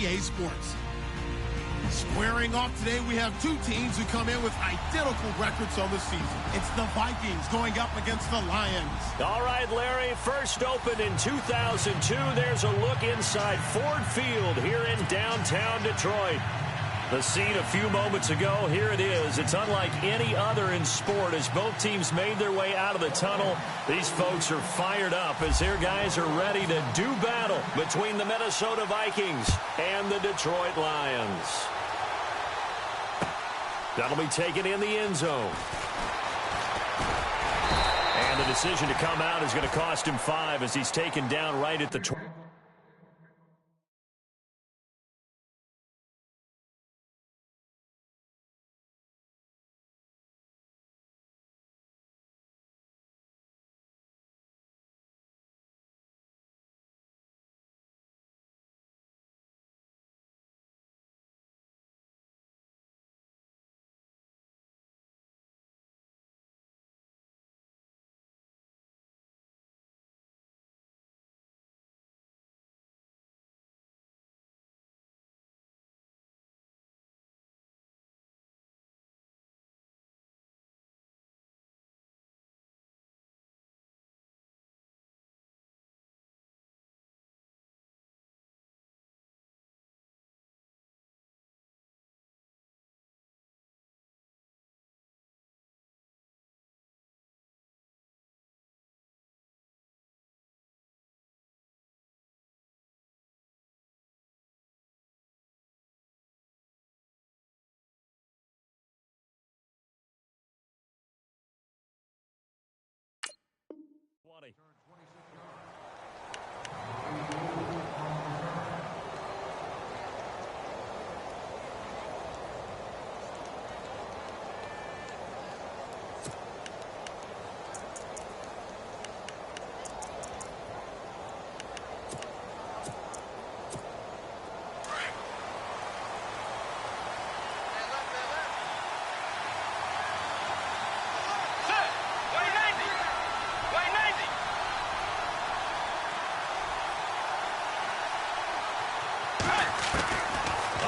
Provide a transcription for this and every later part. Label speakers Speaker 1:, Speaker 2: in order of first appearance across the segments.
Speaker 1: EA Sports. Squaring off today, we have two teams who come in with identical records on the season. It's the Vikings going up against the Lions.
Speaker 2: All right, Larry, first opened in 2002. There's a look inside Ford Field here in downtown Detroit. The scene a few moments ago, here it is. It's unlike any other in sport as both teams made their way out of the tunnel. These folks are fired up as their guys are ready to do battle between the Minnesota Vikings and the Detroit Lions. That'll be taken in the end zone. And the decision to come out is going to cost him 5 as he's taken down right at the 20.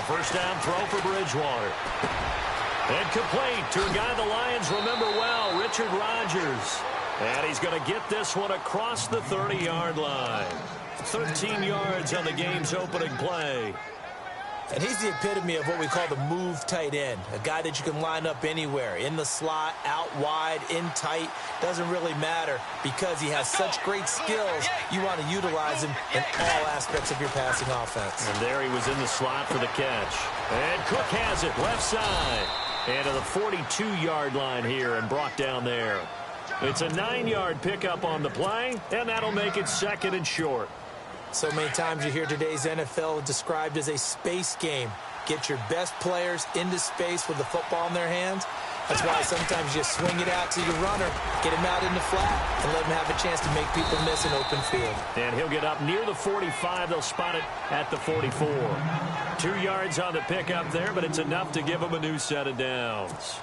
Speaker 2: First down throw for Bridgewater. And complete to a guy the Lions remember well, Richard Rodgers. And he's going to get this one across the 30-yard line. 13 yards on the game's opening play.
Speaker 3: And he's the epitome of what we call the move tight end, a guy that you can line up anywhere, in the slot, out wide, in tight, doesn't really matter because he has such great skills. You want to utilize him in all aspects of your passing offense.
Speaker 2: And there he was in the slot for the catch. And Cook has it left side. And to the 42-yard line here and brought down there. It's a 9-yard pickup on the play, and that'll make it second and short.
Speaker 3: So many times you hear today's NFL described as a space game. Get your best players into space with the football in their hands. That's why sometimes you swing it out to your runner, get him out in the flat, and let him have a chance to make people miss an open field.
Speaker 2: And he'll get up near the 45. They'll spot it at the 44. 2 yards on the pickup there, but it's enough to give him a new set of downs.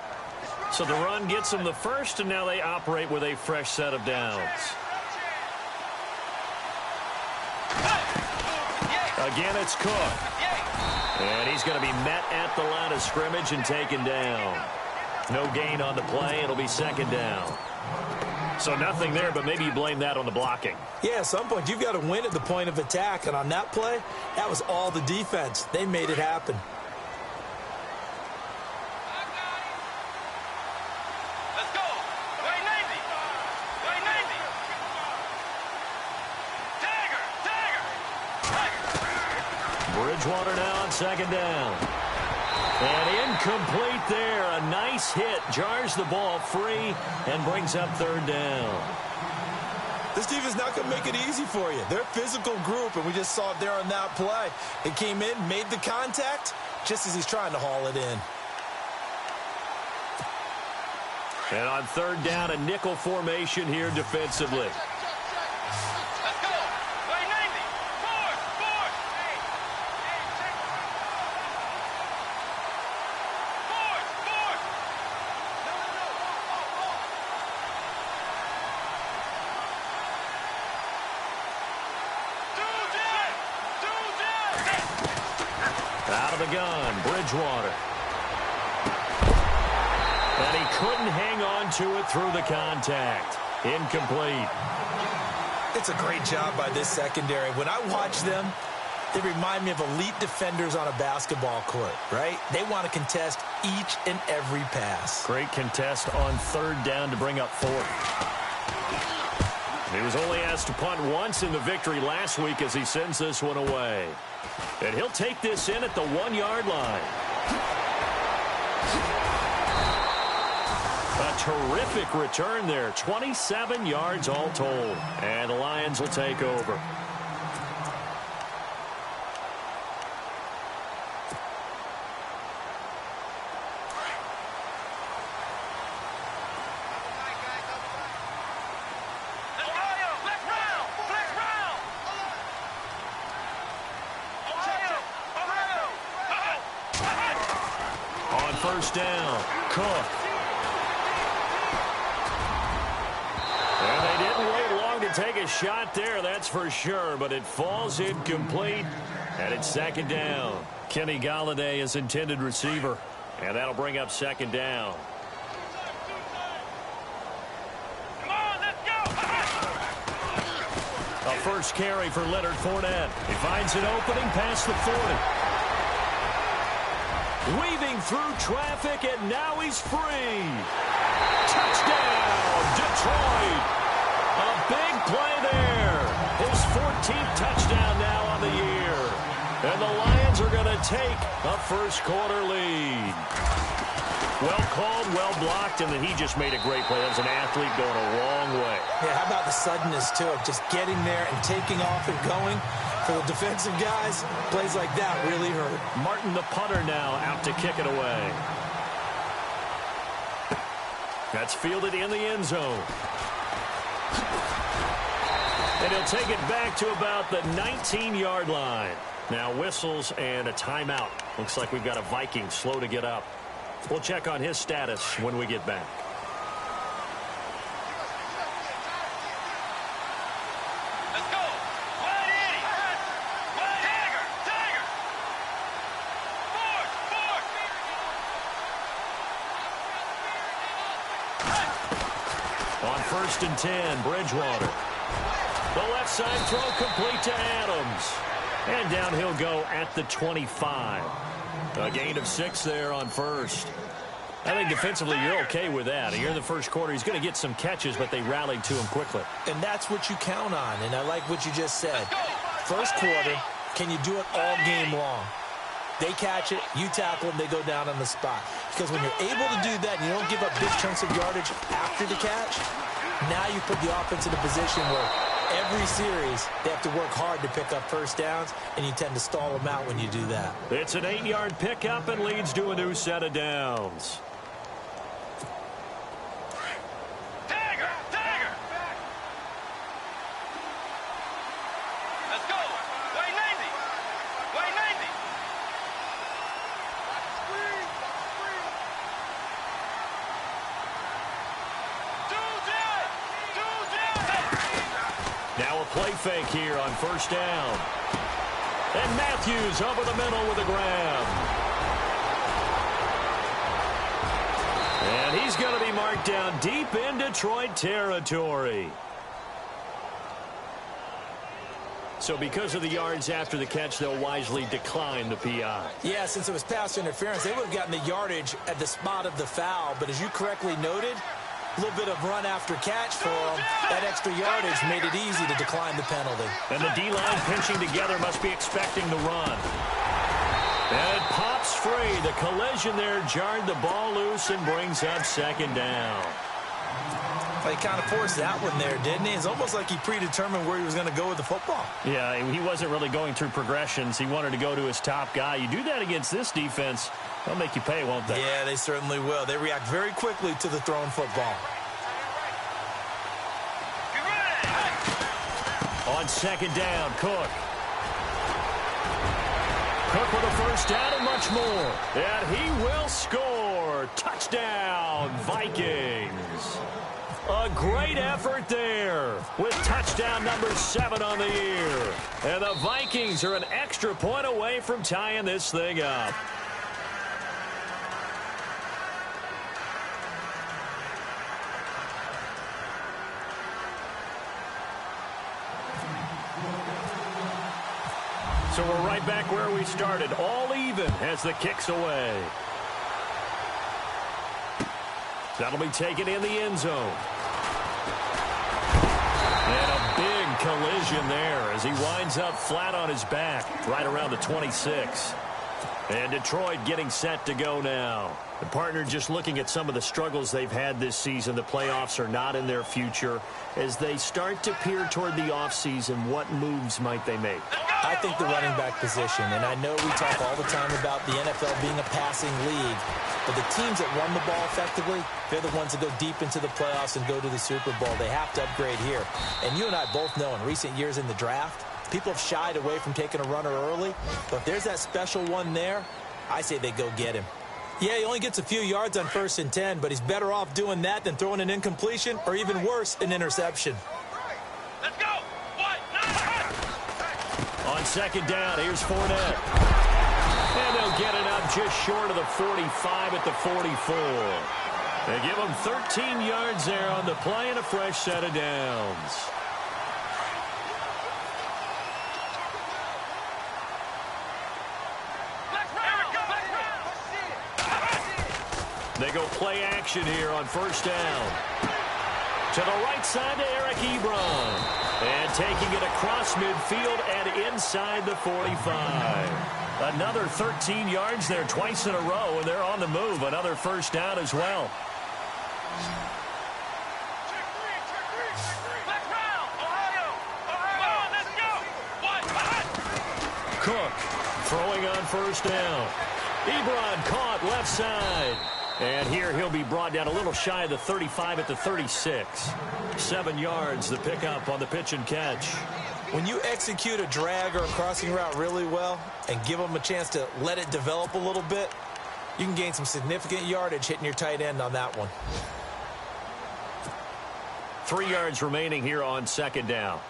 Speaker 2: So the run gets them the first, and now they operate with a fresh set of downs. Again, it's Cook. And he's going to be met at the line of scrimmage and taken down. No gain on the play. It'll be second down. So nothing there, but maybe you blame that on the blocking.
Speaker 3: Yeah, at some point you've got to win at the point of attack. And on that play, that was all the defense. They made it happen.
Speaker 2: Bridgewater now on second down. And incomplete there. A nice hit. Jars the ball free and brings up third down.
Speaker 3: This team is not going to make it easy for you. They're a physical group, and we just saw it there on that play. They came in, made the contact, just as he's trying to haul it in.
Speaker 2: And on third down, a nickel formation here defensively. of the gun, Bridgewater. And he couldn't hang on to it through the contact. Incomplete.
Speaker 3: It's a great job by this secondary. When I watch them, they remind me of elite defenders on a basketball court, right? They want to contest each and every pass.
Speaker 2: Great contest on third down to bring up fourth. He was only asked to punt once in the victory last week as he sends this one away. And he'll take this in at the 1-yard line. A terrific return there. 27 yards all told. And the Lions will take over. First down, Cook. And they didn't wait long to take a shot there, that's for sure, but it falls incomplete, and it's second down. Kenny Golladay is intended receiver, and that'll bring up second down.
Speaker 4: Come on, let's go!
Speaker 2: A first carry for Leonard Fournette. He finds an opening past the 40. Weaving through traffic, and now he's free. Touchdown, Detroit. A big play there. His 14th touchdown now on the year. And the Lions are going to take a first-quarter lead. Well called, well blocked, and then he just made a great play. That was an athlete going a long way.
Speaker 3: Yeah, how about the suddenness to it? Just getting there and taking off and going. For the defensive guys, plays like that really hurt.
Speaker 2: Martin, the punter, now out to kick it away. That's fielded in the end zone. And he'll take it back to about the 19-yard line. Now whistles and a timeout. Looks like we've got a Viking slow to get up. We'll check on his status when we get back. First and 10, Bridgewater. The left side throw complete to Adams. And down he'll go at the 25. A gain of 6 there on first. I think defensively you're okay with that. Here in the first quarter, he's going to get some catches, but they rallied to him quickly.
Speaker 3: And that's what you count on, and I like what you just said. First quarter, can you do it all game long? They catch it, you tackle them, they go down on the spot. Because when you're able to do that and you don't give up big chunks of yardage after the catch, now you put the offense in a position where every series they have to work hard to pick up first downs, and you tend to stall them out when you do that.
Speaker 2: It's an 8-yard pickup and leads to a new set of downs.
Speaker 4: Let's go! Way 90! Way 90!
Speaker 2: Now a play fake here on first down. And Matthews over the middle with a grab. And he's going to be marked down deep in Detroit territory. So because of the yards after the catch, they'll wisely decline the PI.
Speaker 3: Yeah, since it was pass interference, they would have gotten the yardage at the spot of the foul. But as you correctly noted, a little bit of run after catch for them. That extra yardage made it easy to decline the penalty.
Speaker 2: And the D-line pinching together must be expecting the run. And it pops free. The collision there jarred the ball loose and brings up second down.
Speaker 3: Well, he kind of forced that one there, didn't he? It's almost like he predetermined where he was going to go with the football.
Speaker 2: Yeah, he wasn't really going through progressions. He wanted to go to his top guy. You do that against this defense, they'll make you pay, won't they?
Speaker 3: Yeah, they certainly will. They react very quickly to the thrown football.
Speaker 2: On second down, Cook. Cook with a first down and much more. And he will score. Touchdown, Vikings. A great effort there with touchdown number 7 on the year. And the Vikings are an extra point away from tying this thing up. So we're right back where we started, all even as the kick's away. That'll be taken in the end zone. And a big collision there as he winds up flat on his back right around the 26. And Detroit getting set to go now. The partner just looking at some of the struggles they've had this season. The playoffs are not in their future. As they start to peer toward the offseason, what moves might they make?
Speaker 3: I think the running back position, and I know we talk all the time about the NFL being a passing league, but the teams that run the ball effectively, they're the ones that go deep into the playoffs and go to the Super Bowl. They have to upgrade here. And you and I both know in recent years in the draft, people have shied away from taking a runner early, but if there's that special one there, I say they go get him. Yeah, he only gets a few yards on 1st and 10, but he's better off doing that than throwing an incompletion or even worse, an interception.
Speaker 4: Let's go.
Speaker 2: On 2nd down, here's Fournette. And they'll get it up just short of the 45 at the 44. They give him 13 yards there on the play and a fresh set of downs. They go play action here on 1st down. To the right side to Eric Ebron. And taking it across midfield and inside the 45. Another 13 yards there twice in a row, and they're on the move. Another 1st down as well. Cook throwing on 1st down. Ebron caught left side. And here he'll be brought down a little shy of the 35 at the 36. 7 yards the pickup on the pitch and catch.
Speaker 3: When you execute a drag or a crossing route really well and give them a chance to let it develop a little bit, you can gain some significant yardage hitting your tight end on that one.
Speaker 2: 3 yards remaining here on 2nd down.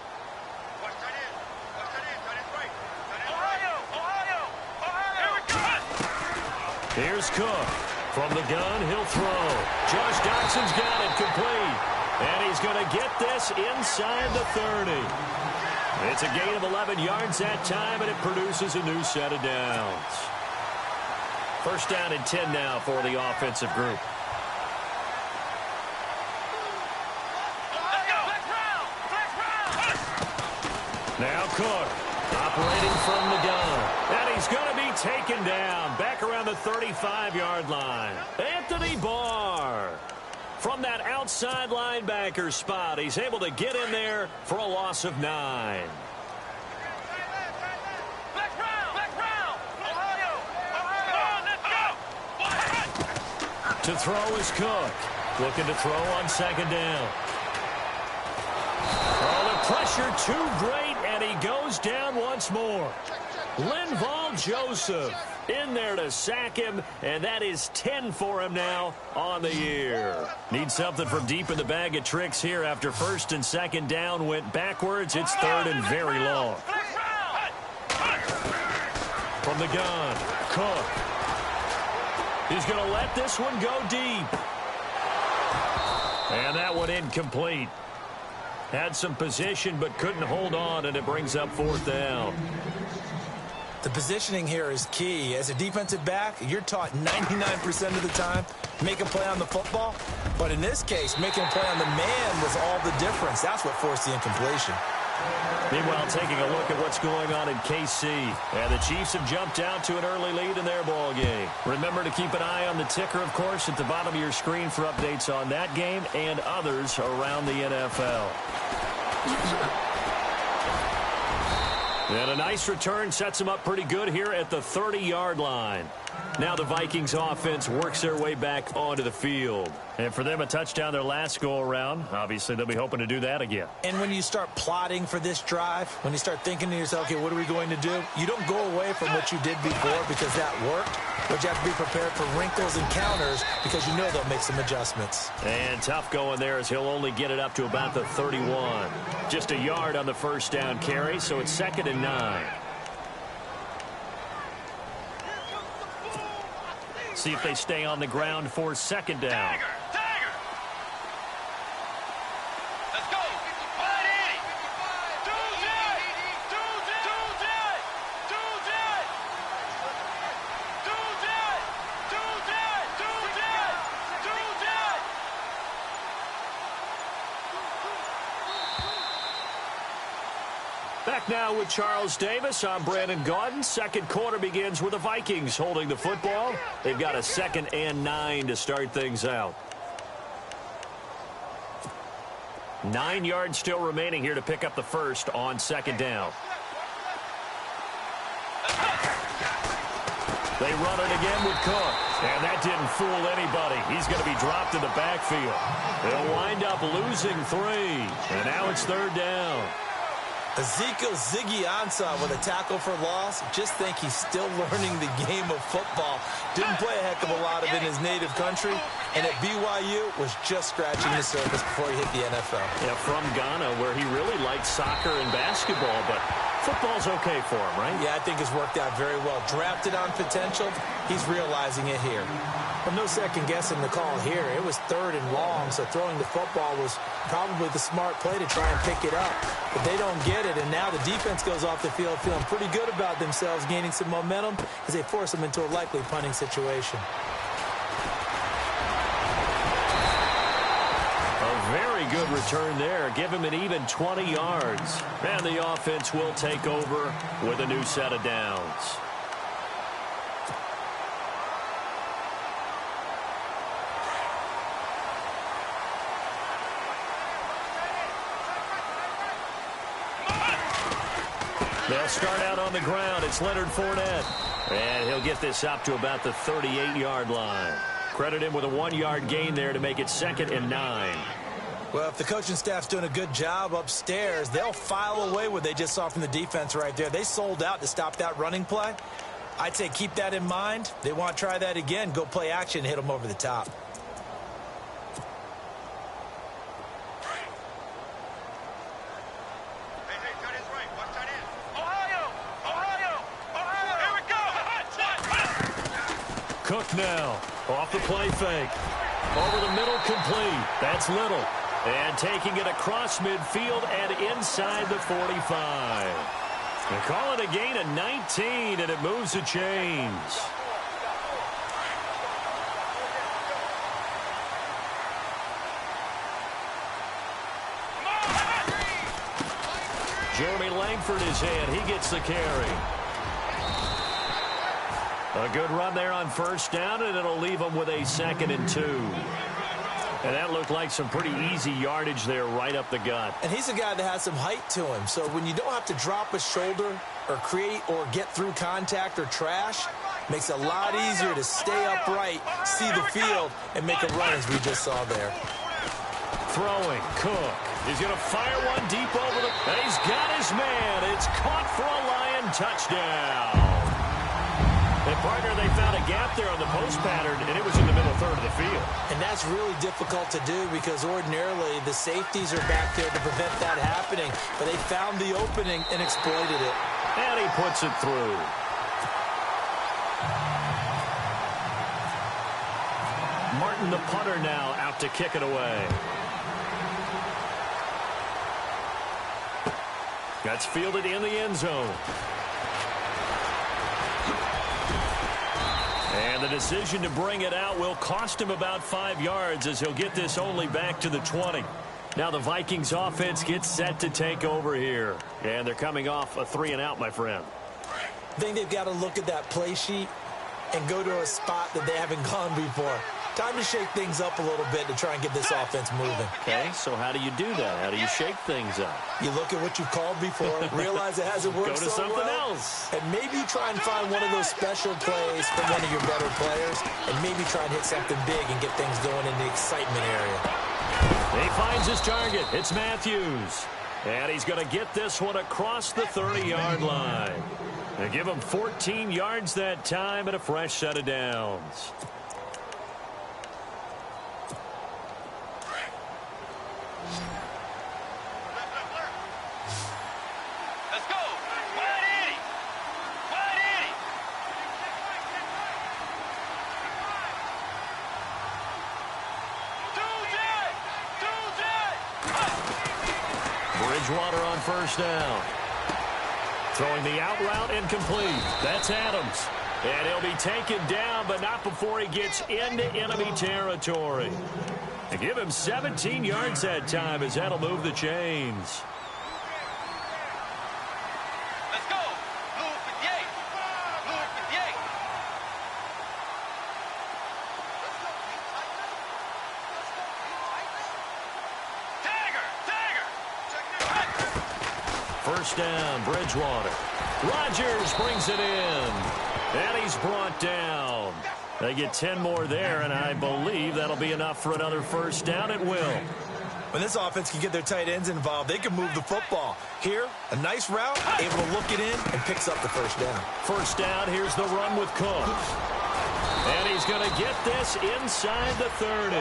Speaker 2: Here's Cook. From the gun, he'll throw. Josh Doxson's got it complete. And he's going to get this inside the 30. It's a gain of 11 yards that time, and it produces a new set of downs. 1st down and 10 now for the offensive group. Now Cook operating from the gun. And he's going to be taken down back around the 35-yard line. Anthony Barr from that outside linebacker spot. He's able to get in there for a loss of 9. To throw is Cook. Looking to throw on 2nd down. Oh, the pressure too great, and he goes down once more. Linval Joseph in there to sack him, and that is 10 for him now on the year. Need something from deep in the bag of tricks here after 1st and 2nd down went backwards. It's 3rd and very long. From the gun, Cook. He's going to let this one go deep. And that one incomplete. Had some position but couldn't hold on, and it brings up 4th down.
Speaker 3: The positioning here is key. As a defensive back, you're taught 99% of the time, make a play on the football. But in this case, making a play on the man was all the difference. That's what forced the incompletion.
Speaker 2: Meanwhile, taking a look at what's going on in KC. And the Chiefs have jumped out to an early lead in their ball game. Remember to keep an eye on the ticker, of course, at the bottom of your screen for updates on that game and others around the NFL. And a nice return sets them up pretty good here at the 30-yard line. Now the Vikings offense works their way back onto the field. And for them, a touchdown their last go-around. Obviously, they'll be hoping to do that again.
Speaker 3: And when you start plotting for this drive, when you start thinking to yourself, okay, what are we going to do? You don't go away from what you did before because that worked, but you have to be prepared for wrinkles and counters because you know they'll make some adjustments.
Speaker 2: And tough going there as he'll only get it up to about the 31. Just a yard on the first down carry, so it's 2nd and 9. See if they stay on the ground for 2nd down.
Speaker 4: Tiger! Let's go! 180! Do that! Do that! Do that! Do that! Do that! Do that! Do that!
Speaker 2: Back now with Charles Davis. I'm Brandon Gaudin. Second quarter begins with the Vikings holding the football. They've got a 2nd and 9 to start things out. 9 yards still remaining here to pick up the first on 2nd down. They run it again with Cook. And that didn't fool anybody. He's going to be dropped in the backfield. They'll wind up losing 3. And now it's 3rd down.
Speaker 3: Ezekiel Ziggy Ansah with a tackle for loss. Just think he's still learning the game of football. Didn't play a heck of a lot of it in his native country. And at BYU was just scratching the surface before he hit the NFL.
Speaker 2: Yeah, from Ghana, where he really liked soccer and basketball, but football's okay for him, right?
Speaker 3: Yeah, I think it's worked out very well. Drafted on potential, he's realizing it here. But no second guessing the call here. It was 3rd and long, so throwing the football was probably the smart play to try and pick it up. But they don't get it, and now the defense goes off the field feeling pretty good about themselves, gaining some momentum as they force them into a likely punting situation.
Speaker 2: A very good return there. Give him an even 20 yards. And the offense will take over with a new set of downs. They'll start out on the ground. It's Leonard Fournette. And he'll get this up to about the 38-yard line. Credit him with a 1-yard gain there to make it 2nd and 9.
Speaker 3: Well, if the coaching staff's doing a good job upstairs, they'll file away what they just saw from the defense right there. They sold out to stop that running play. I'd say keep that in mind. They want to try that again. Go play action and hit them over the top.
Speaker 2: Cook now off the play fake. Over the middle, complete. That's Little. And taking it across midfield and inside the 45. They call it a gain of 19, and it moves the chains. Jeremy Langford is in. He gets the carry. A good run there on first down, and it'll leave them with a 2nd and 2. And that looked like some pretty easy yardage there right up the gut.
Speaker 3: And he's a guy that has some height to him. So when you don't have to drop a shoulder or create or get through contact or trash, makes it a lot easier to stay upright, see the field, and make a run as we just saw there.
Speaker 2: Throwing, Cook. He's going to fire one deep over the... And he's got his man. It's caught for a Lion touchdown. And, partner, they found a gap there on the post pattern, and it was in the middle third of the field.
Speaker 3: And that's really difficult to do because ordinarily the safeties are back there to prevent that happening. But they found the opening and exploited it.
Speaker 2: And he puts it through. Martin, the punter, now out to kick it away. That's fielded in the end zone. And the decision to bring it out will cost him about 5 yards as he'll get this only back to the 20. Now the Vikings offense gets set to take over here. And they're coming off a 3-and-out, my friend.
Speaker 3: I think they've got to look at that play sheet and go to a spot that they haven't gone before. Time to shake things up a little bit to try and get this offense moving.
Speaker 2: Okay, so how do you do that? How do you shake things up?
Speaker 3: You look at what you've called before, realize it hasn't worked
Speaker 2: Go to
Speaker 3: so
Speaker 2: something
Speaker 3: well,
Speaker 2: else.
Speaker 3: and maybe try and find one of those special plays from one of your better players, and maybe try and hit something big and get things going in the excitement area.
Speaker 2: He finds his target. It's Matthews. And he's going to get this one across the 30-yard line. They give him 14 yards that time and a fresh set of downs.
Speaker 4: Let's go. Wide 80. Wide 80.
Speaker 2: Bridgewater on first down. Throwing the out route incomplete. That's Adams. And he'll be taken down, but not before he gets into enemy territory. They give him 17 yards that time as that'll move the chains.
Speaker 4: Let's go. Blue 58. Blue 58.
Speaker 2: First down, Bridgewater. Rodgers brings it in. And he's brought down. They get 10 more there, and I believe that'll be enough for another first down. It will.
Speaker 3: When this offense can get their tight ends involved, they can move the football. Here, a nice route, able to look it in, and picks up the first down.
Speaker 2: First down, here's the run with Cook. And he's going to get this inside the 30.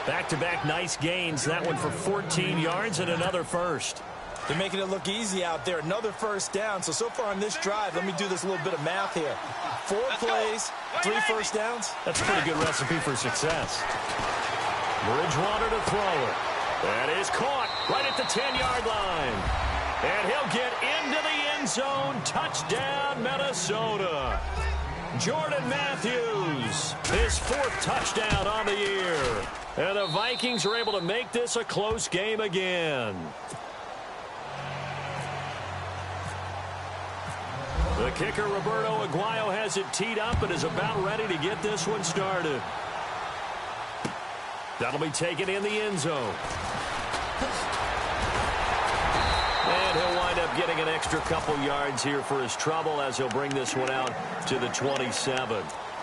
Speaker 2: Back-to-back nice gains. That one for 14 yards and another first.
Speaker 3: They're making it look easy out there. Another first down. So far on this drive, let me do this little bit of math here. 4 plays, 3 first downs.
Speaker 2: That's a pretty good recipe for success. Bridgewater to throw it. That is caught right at the 10-yard line. And he'll get into the end zone. Touchdown, Minnesota. Jordan Matthews, his 4th touchdown on the year. And the Vikings are able to make this a close game again. The kicker, Roberto Aguayo, has it teed up and is about ready to get this one started. That'll be taken in the end zone. And he'll wind up getting an extra couple yards here for his trouble as he'll bring this one out to the 27.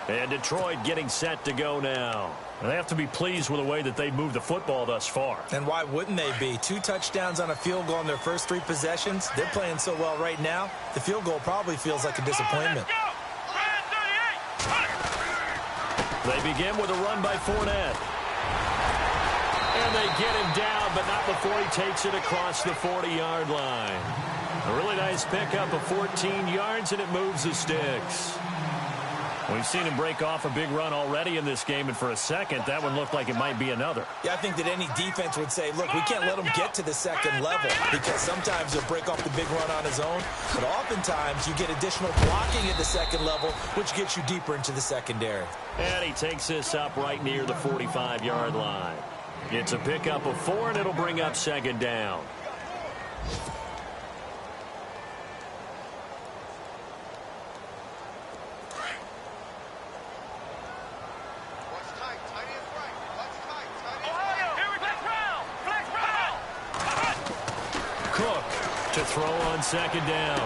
Speaker 2: And Detroit getting set to go now. And they have to be pleased with the way that they moved the football thus far.
Speaker 3: And why wouldn't they be? 2 touchdowns on a field goal in their first 3 possessions. They're playing so well right now, the field goal probably feels like a disappointment.
Speaker 2: They begin with a run by Fournette. And they get him down, but not before he takes it across the 40-yard line. A really nice pickup of 14 yards, and it moves the sticks. We've seen him break off a big run already in this game, and for a second, that one looked like it might be another.
Speaker 3: Yeah, I think that any defense would say, look, we can't let him get to the second level because sometimes he'll break off the big run on his own, but oftentimes you get additional blocking at the second level, which gets you deeper into the secondary.
Speaker 2: And he takes this up right near the 45-yard line. It's a pickup of 4, and it'll bring up second down. Cook to throw on second down.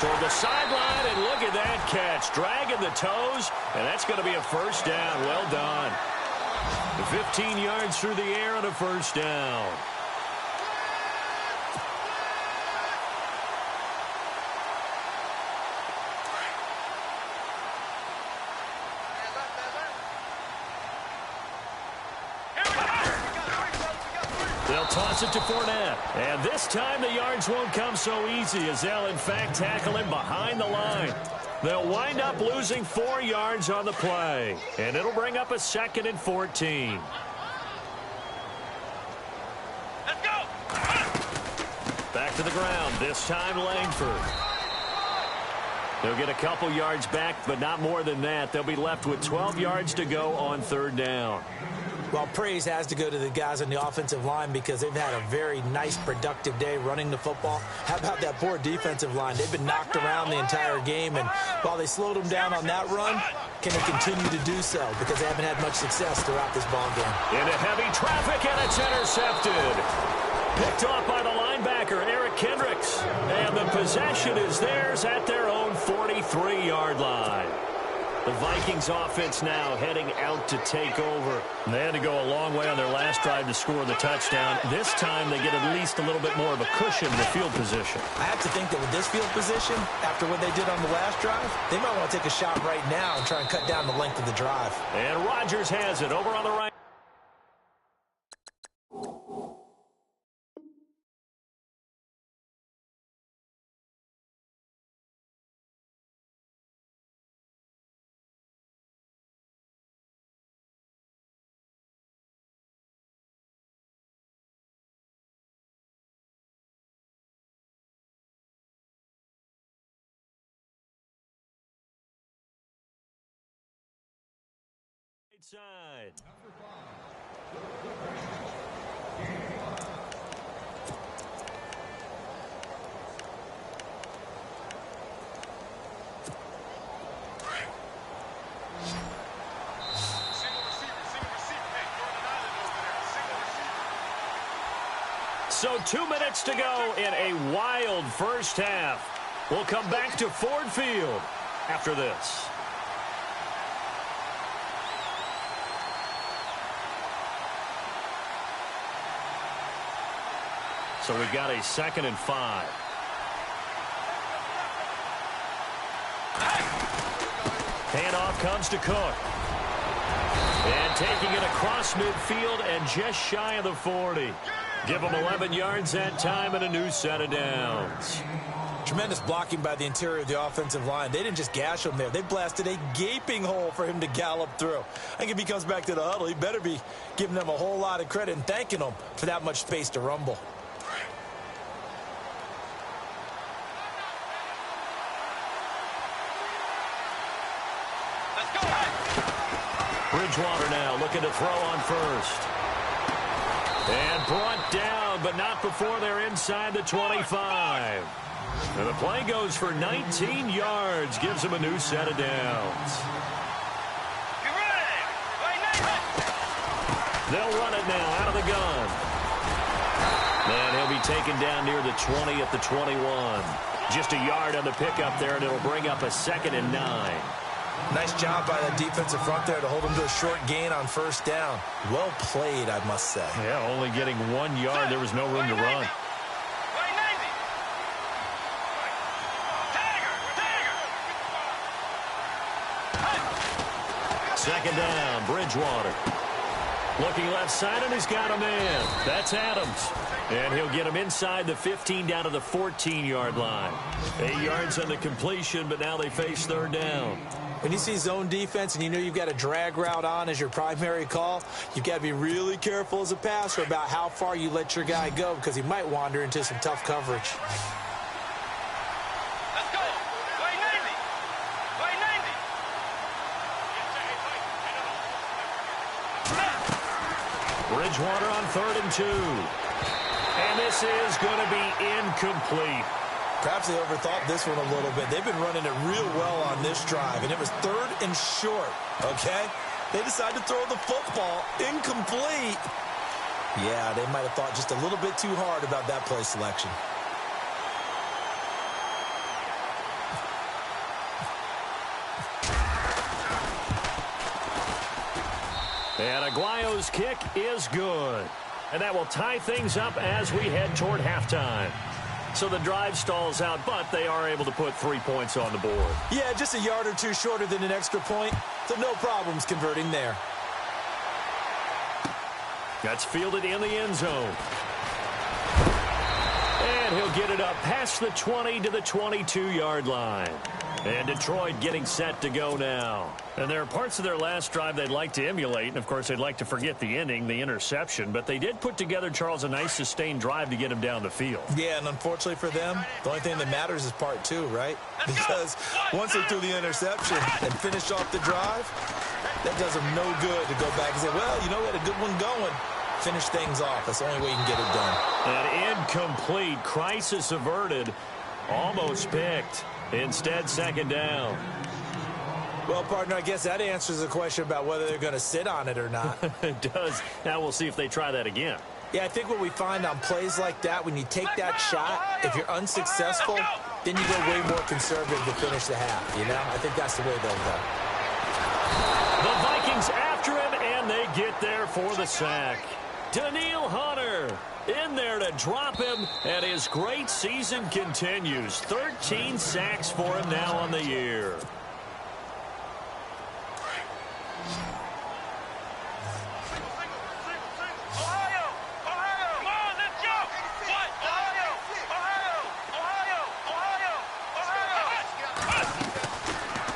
Speaker 2: Toward the sideline, and look at that catch. Dragging the toes, and that's going to be a first down. Well done. 15 yards through the air and a first down. They'll toss it to Fournette. And this time the yards won't come so easy as they'll, in fact, tackle him behind the line. They'll wind up losing 4 yards on the play. And it'll bring up a 2nd and 14.
Speaker 4: Let's go.
Speaker 2: Back to the ground. This time Langford. They'll get a couple yards back, but not more than that. They'll be left with 12 yards to go on 3rd down.
Speaker 3: Well, praise has to go to the guys on the offensive line because they've had a very nice, productive day running the football. How about that poor defensive line? They've been knocked around the entire game, and while they slowed them down on that run, can they continue to do so because they haven't had much success throughout this ball game.
Speaker 2: Into heavy traffic, and it's intercepted. Picked off by the linebacker, Eric Kendricks. And the possession is theirs at their own 43-yard line. The Vikings offense now heading out to take over. They had to go a long way on their last drive to score the touchdown. This time they get at least a little bit more of a cushion in the field position.
Speaker 3: I have to think that with this field position, after what they did on the last drive, they might want to take a shot right now and try and cut down the length of the drive.
Speaker 2: And Rodgers has it over on the right. Side. So 2 minutes to go in a wild first half. We'll come back to Ford Field after this. So we've got a 2nd and 5. Handoff comes to Cook. And taking it across midfield and just shy of the 40. Give them 11 yards that time and a new set of downs.
Speaker 3: Tremendous blocking by the interior of the offensive line. They didn't just gash him there. They blasted a gaping hole for him to gallop through. I think if he comes back to the huddle, he better be giving them a whole lot of credit and thanking them for that much space to rumble.
Speaker 2: Bridgewater now looking to throw on first. And brought down, but not before they're inside the 25. And the play goes for 19 yards, gives him a new set of downs. They'll run it now out of the gun. And he'll be taken down near the 20 at the 21. Just a yard on the pickup there, and it'll bring up a 2nd and 9.
Speaker 3: Nice job by that defensive front there to hold him to a short gain on first down. Well played, I must say.
Speaker 2: Yeah, only getting 1 yard. There was no room to run. Second down, Bridgewater. Looking left side, and he's got a man. That's Adams. And he'll get him inside the 15 down to the 14-yard line. 8 yards on the completion, but now they face 3rd down.
Speaker 3: When you see zone defense and you know you've got a drag route on as your primary call, you've got to be really careful as a passer about how far you let your guy go because he might wander into some tough coverage.
Speaker 4: Let's go. Way 90. Way 90.
Speaker 2: Bridgewater on 3rd and 2. And this is going to be incomplete.
Speaker 3: Perhaps they overthought this one a little bit. They've been running it real well on this drive, and it was 3rd and short, okay? They decided to throw the football incomplete. Yeah, they might have thought just a little bit too hard about that play selection.
Speaker 2: And Aguayo's kick is good. And that will tie things up as we head toward halftime. So the drive stalls out, but they are able to put 3 points on the board.
Speaker 3: Yeah, just a yard or two shorter than an extra point, so no problems converting there.
Speaker 2: That's fielded in the end zone. And he'll get it up past the 20 to the 22-yard line. And Detroit getting set to go now. And there are parts of their last drive they'd like to emulate. And, of course, they'd like to forget the ending, the interception. But they did put together, Charles, a nice sustained drive to get him down the field.
Speaker 3: Yeah, and unfortunately for them, the only thing that matters is part 2, right? Because once they threw the interception and finished off the drive, that does them no good to go back and say, well, you know, we had a good one going. Finish things off. That's the only way you can get it done.
Speaker 2: An incomplete. Crisis averted. Almost picked. Instead, second down.
Speaker 3: Well, partner, I guess that answers the question about whether they're going to sit on it or not.
Speaker 2: It does. Now we'll see if they try that again.
Speaker 3: Yeah, I think what we find on plays like that, when you take that shot, if you're unsuccessful, then you go way more conservative to finish the half, you know? I think that's the way they'll go.
Speaker 2: The Vikings after him, and they get there for the sack. Daniil Hunter in there to drop him, and his great season continues. 13 sacks for him now on the year.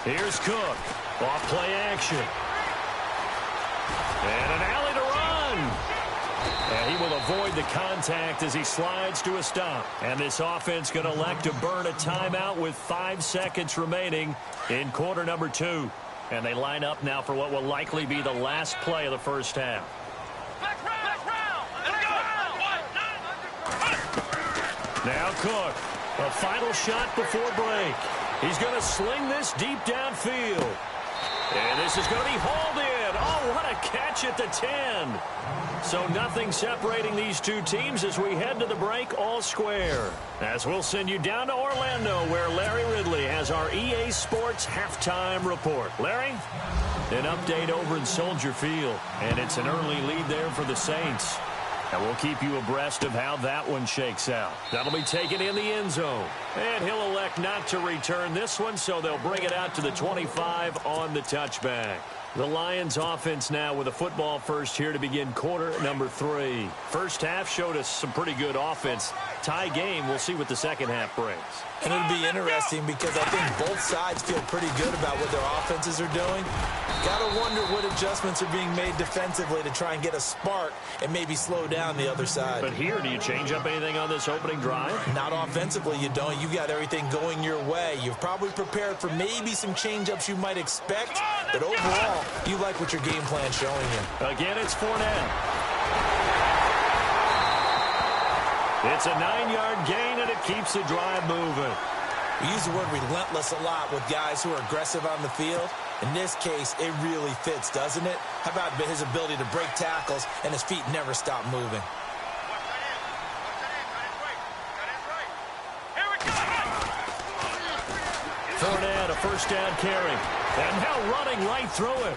Speaker 2: Here's Cook. Off play action. And an alley to run. And he will avoid the contact as he slides to a stop. And this offense going to elect to burn a timeout with 5 seconds remaining in quarter number 2. And they line up now for what will likely be the last play of the first half. Now Cook. A final shot before break. He's going to sling this deep downfield. And this is going to be hauled in. Oh, what a catch at the 10. So nothing separating these two teams as we head to the break all square. As we'll send you down to Orlando where Larry Ridley has our EA Sports halftime report. Larry? An update over in Soldier Field. And it's an early lead there for the Saints. And we'll keep you abreast of how that one shakes out. That'll be taken in the end zone. And he'll elect not to return this one, so they'll bring it out to the 25 on the touchback. The Lions offense now with a football first here to begin quarter number 3. First half showed us some pretty good offense. Tie game, we'll see what the second half brings.
Speaker 3: And it'll be interesting because I think both sides feel pretty good about what their offenses are doing. Got to wonder what adjustments are being made defensively to try and get a spark and maybe slow down the other side.
Speaker 2: But here, do you change up anything on this opening drive?
Speaker 3: Not offensively, you don't. You got everything going your way. You've probably prepared for maybe some change-ups you might expect, but overall, you like what your game plan's showing you.
Speaker 2: Again, it's Fournette. It's a 9-yard gain, and it keeps the drive moving.
Speaker 3: We use the word relentless a lot with guys who are aggressive on the field. In this case, it really fits, doesn't it? How about his ability to break tackles and his feet never stop moving?
Speaker 2: Fournette, a first down carry. And now running right through it.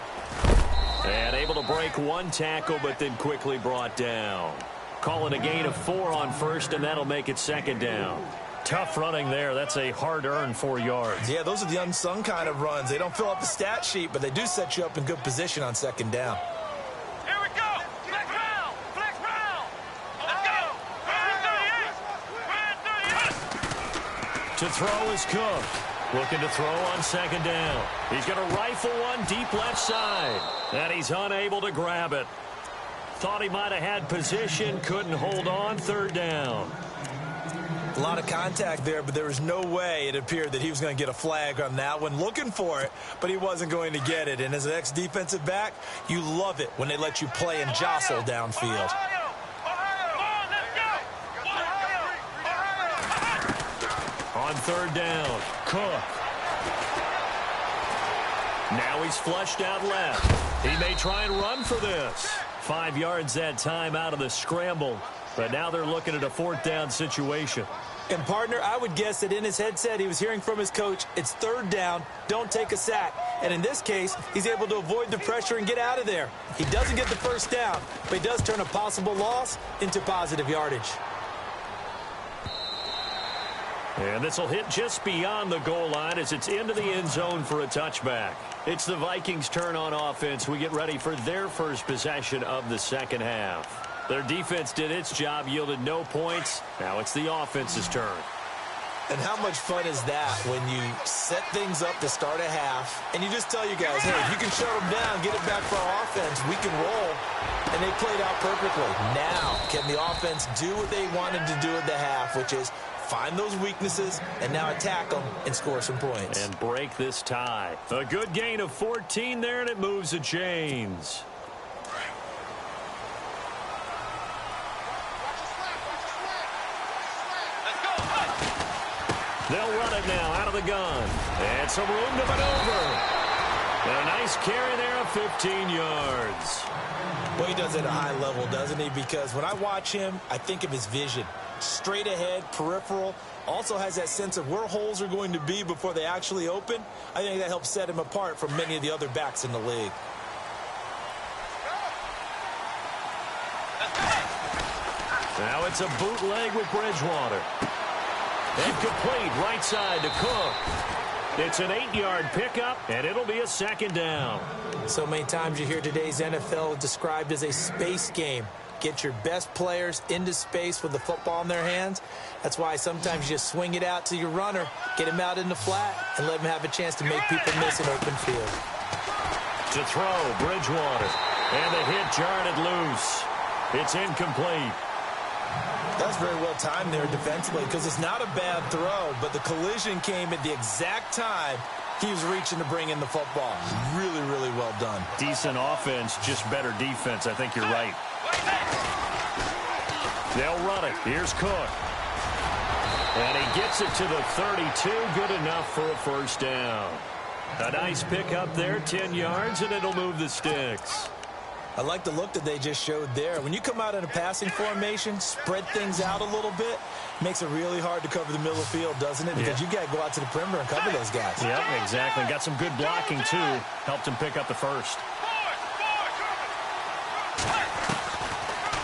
Speaker 2: And able to break one tackle, but then quickly brought down. Call it a gain of 4 on first, and that'll make it second down. Tough running there. That's a hard-earned 4 yards.
Speaker 3: Yeah, those are the unsung kind of runs. They don't fill up the stat sheet, but they do set you up in good position on second down.
Speaker 4: Here we go. Flex round. Flex round. Let's go. We're in 38.
Speaker 2: To throw is Cook. Looking to throw on second down. He's going to rifle one deep left side. And he's unable to grab it. Thought he might have had position. Couldn't hold on. Third down.
Speaker 3: A lot of contact there, but there was no way it appeared that he was going to get a flag on that one. Looking for it, but he wasn't going to get it. And as an ex-defensive back, you love it when they let you play and jostle downfield.
Speaker 2: On third down, Cook. Now he's flushed out left. He may try and run for this. 5 yards that time out of the scramble. But now they're looking at a fourth down situation.
Speaker 3: And, partner, I would guess that in his headset he was hearing from his coach, it's third down, don't take a sack. And in this case, he's able to avoid the pressure and get out of there. He doesn't get the first down, but he does turn a possible loss into positive yardage.
Speaker 2: And this will hit just beyond the goal line as it's into the end zone for a touchback. It's the Vikings' turn on offense. We get ready for their first possession of the second half. Their defense did its job, yielded no points. Now it's the offense's turn.
Speaker 3: And how much fun is that when you set things up to start a half, and you just tell you guys, hey, if you can shut them down, get it back for our offense, we can roll. And they played out perfectly. Now, can the offense do what they wanted to do at the half, which is find those weaknesses, and now attack them and score some points.
Speaker 2: And break this tie. A good gain of 14 there, and it moves the chains. They'll run it now out of the gun. And some room to maneuver. And a nice carry there of 15 yards.
Speaker 3: Well, he does it at a high level, doesn't he? Because when I watch him, I think of his vision. Straight ahead, peripheral. Also has that sense of where holes are going to be before they actually open. I think that helps set him apart from many of the other backs in the league.
Speaker 2: Now it's a bootleg with Bridgewater. Incomplete, right side to Cook. It's an 8-yard pickup, and it'll be a second down.
Speaker 3: So many times you hear today's NFL described as a space game. Get your best players into space with the football in their hands. That's why sometimes you just swing it out to your runner, get him out in the flat, and let him have a chance to make people miss an open field.
Speaker 2: To throw, Bridgewater. And the hit jarred it loose. It's incomplete.
Speaker 3: That's very well timed there defensively because it's not a bad throw, but the collision came at the exact time he was reaching to bring in the football. Really, really well done.
Speaker 2: Decent offense, just better defense. I think you're right. They'll run it. Here's Cook. And he gets it to the 32. Good enough for a first down. A nice pickup there, 10 yards, and it'll move the sticks.
Speaker 3: I like the look that they just showed there. When you come out in a passing formation, spread things out a little bit, makes it really hard to cover the middle of the field, doesn't it? Because you got to go out to the perimeter and cover those guys.
Speaker 2: Yep, exactly. Got some good blocking, too. Helped him pick up the first.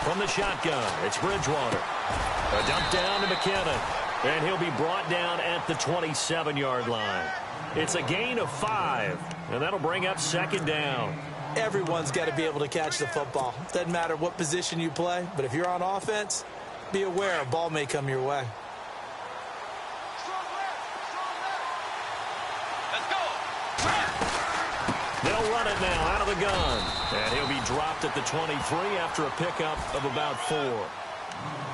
Speaker 2: From the shotgun, it's Bridgewater. A dump down to McKinnon. And he'll be brought down at the 27-yard line. It's a gain of 5, and that'll bring up second down.
Speaker 3: Everyone's got to be able to catch the football. Doesn't matter what position you play, but if you're on offense, be aware a ball may come your way.
Speaker 4: Let's go.
Speaker 2: They'll run it now out of the gun. And he'll be dropped at the 23 after a pickup of about 4.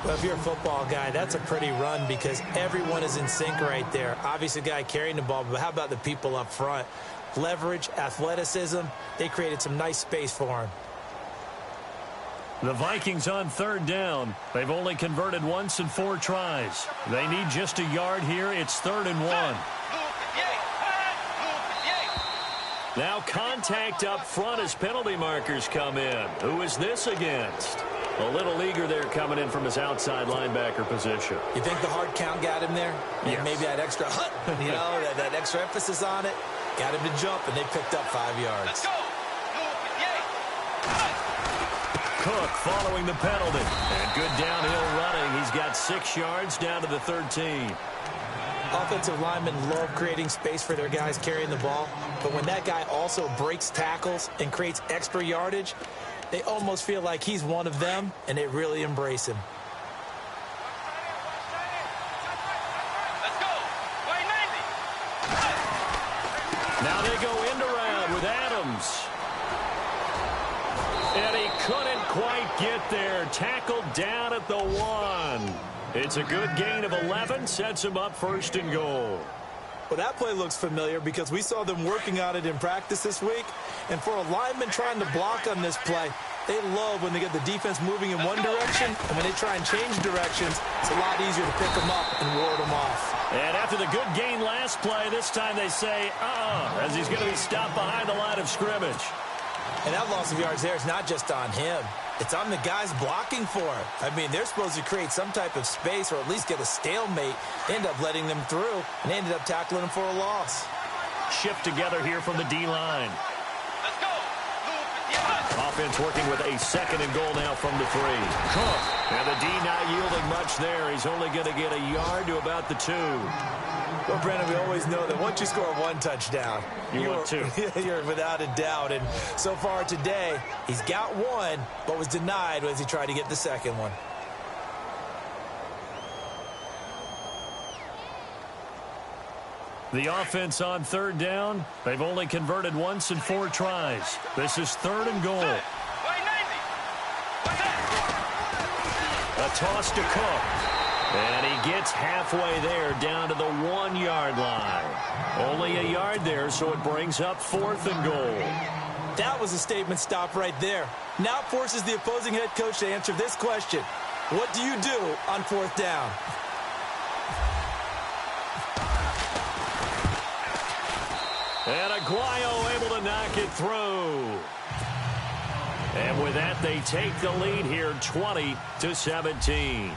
Speaker 3: Well, if you're a football guy, that's a pretty run because everyone is in sync right there. Obviously, the guy carrying the ball, but how about the people up front? Leverage, athleticism, they created some nice space for him.
Speaker 2: The Vikings on third down. They've only converted once in 4 tries. They need just a yard here. It's 3rd and 1. Now contact up front as penalty markers come in. Who is this against? A little eager there coming in from his outside linebacker position.
Speaker 3: You think the hard count got him there?
Speaker 2: Yes.
Speaker 3: Maybe that extra hut, that extra emphasis on it. Got him to jump, and they picked up 5 yards.
Speaker 4: Let's go.
Speaker 2: Cook following the penalty. And good downhill running. He's got 6 yards down to the 13.
Speaker 3: Offensive linemen love creating space for their guys carrying the ball, but when that guy also breaks tackles and creates extra yardage, they almost feel like he's one of them, and they really embrace him.
Speaker 4: Let's go. Wait, 90.
Speaker 2: Now they go end around with Adams. And he couldn't quite get there. Tackled down at the 1. It's a good gain of 11. Sets him up 1st and goal.
Speaker 3: Well, that play looks familiar because we saw them working on it in practice this week. And for a lineman trying to block on this play, they love when they get the defense moving in one direction. And when they try and change directions, it's a lot easier to pick them up and ward them off.
Speaker 2: And after the good gain last play, this time they say, as he's going to be stopped behind the line of scrimmage.
Speaker 3: And that loss of yards there is not just on him. It's on the guys blocking for him. I mean, they're supposed to create some type of space or at least get a stalemate. They end up letting them through, and they ended up tackling them for a loss.
Speaker 2: Shift together here from the D-line.
Speaker 4: Let's go.
Speaker 2: Offense working with a 2nd and goal now from the 3. Cook. And the D not yielding much there. He's only going to get a yard to about the 2.
Speaker 3: Well, Brandon, we always know that once you score 1 touchdown,
Speaker 2: want 2.
Speaker 3: You're without a doubt. And so far today, he's got 1, but was denied as he tried to get the 2nd one.
Speaker 2: The offense on 3rd down. They've only converted once in 4 tries. This is 3rd and goal. A toss to Cook. And he gets halfway there down to the 1-yard line. Only a yard there, so it brings up 4th and goal.
Speaker 3: That was a statement stop right there. Now forces the opposing head coach to answer this question. What do you do on 4th down?
Speaker 2: And Aguayo able to knock it through. And with that, they take the lead here 20-17.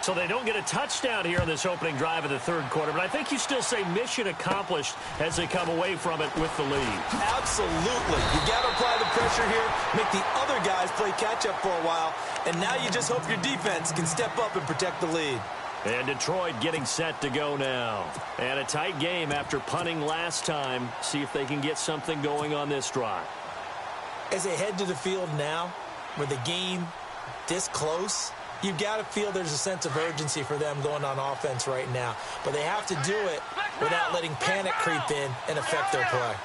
Speaker 2: So they don't get a touchdown here in this opening drive of the 3rd quarter, but I think you still say mission accomplished as they come away from it with the lead.
Speaker 3: Absolutely. You got to apply the pressure here, make the other guys play catch-up for a while, and now you just hope your defense can step up and protect the lead.
Speaker 2: And Detroit getting set to go now. And a tight game after punting last time. See if they can get something going on this drive.
Speaker 3: As they head to the field now, with the game this close, you've got to feel there's a sense of urgency for them going on offense right now. But they have to do it without letting panic creep in and affect their play.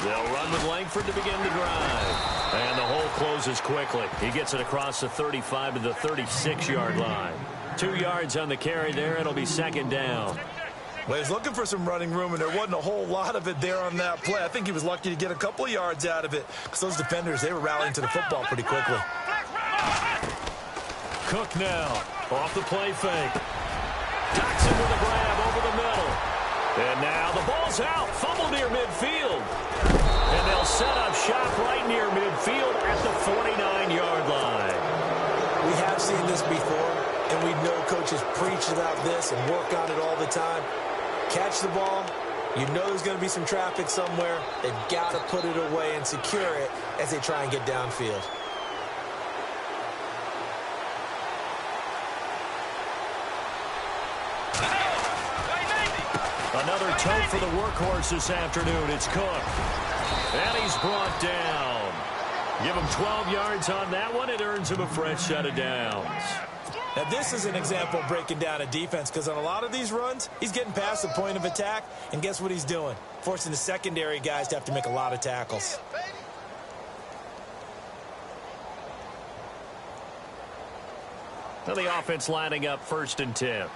Speaker 2: They'll run with Langford to begin the drive. And the hole closes quickly. He gets it across the 35 to the 36-yard line. 2 yards on the carry there. It'll be 2nd down.
Speaker 3: Well, he was looking for some running room, and there wasn't a whole lot of it there on that play. I think he was lucky to get a couple of yards out of it because those defenders, they were rallying to the football pretty quickly.
Speaker 2: Cook now off the play fake. Docks him with a grab over the middle. And now the ball's out. Fumble near midfield. And they'll set up shop right near midfield at the 49-yard line.
Speaker 3: We have seen this before, and we know coaches preach about this and work on it all the time. Catch the ball. You know there's going to be some traffic somewhere. They've got to put it away and secure it as they try and get downfield.
Speaker 2: Another tote for the workhorse this afternoon. It's Cook. And he's brought down. Give him 12 yards on that one. It earns him a fresh set of downs.
Speaker 3: Now, this is an example of breaking down a defense because on a lot of these runs, he's getting past the point of attack, and guess what he's doing? Forcing the secondary guys to have to make a lot of tackles.
Speaker 2: Now the offense lining up 1st and 10.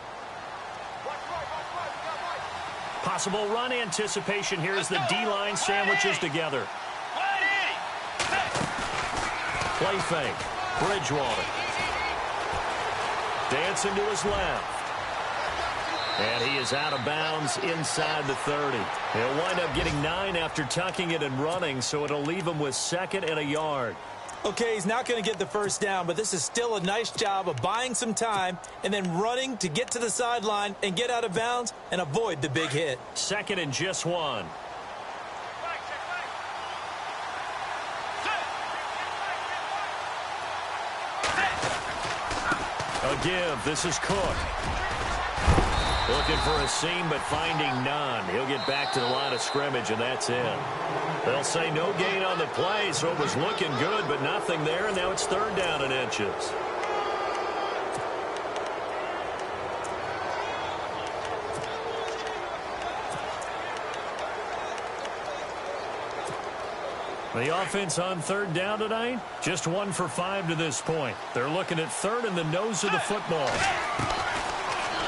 Speaker 2: Possible run anticipation here as the D-line sandwiches together. Play fake. Bridgewater. Dancing to his left. And he is out of bounds inside the 30. He'll wind up getting 9 after tucking it and running, so it'll leave him with 2nd and a yard.
Speaker 3: Okay, he's not going to get the 1st down, but this is still a nice job of buying some time and then running to get to the sideline and get out of bounds and avoid the big hit.
Speaker 2: 2nd and just 1. A give. This is Cook. Looking for a seam, but finding none. He'll get back to the line of scrimmage, and that's it. They'll say no gain on the play, so it was looking good, but nothing there, and now it's 3rd down and inches. The offense on 3rd down tonight, just 1 for 5 to this point. They're looking at 3rd in the nose of the football.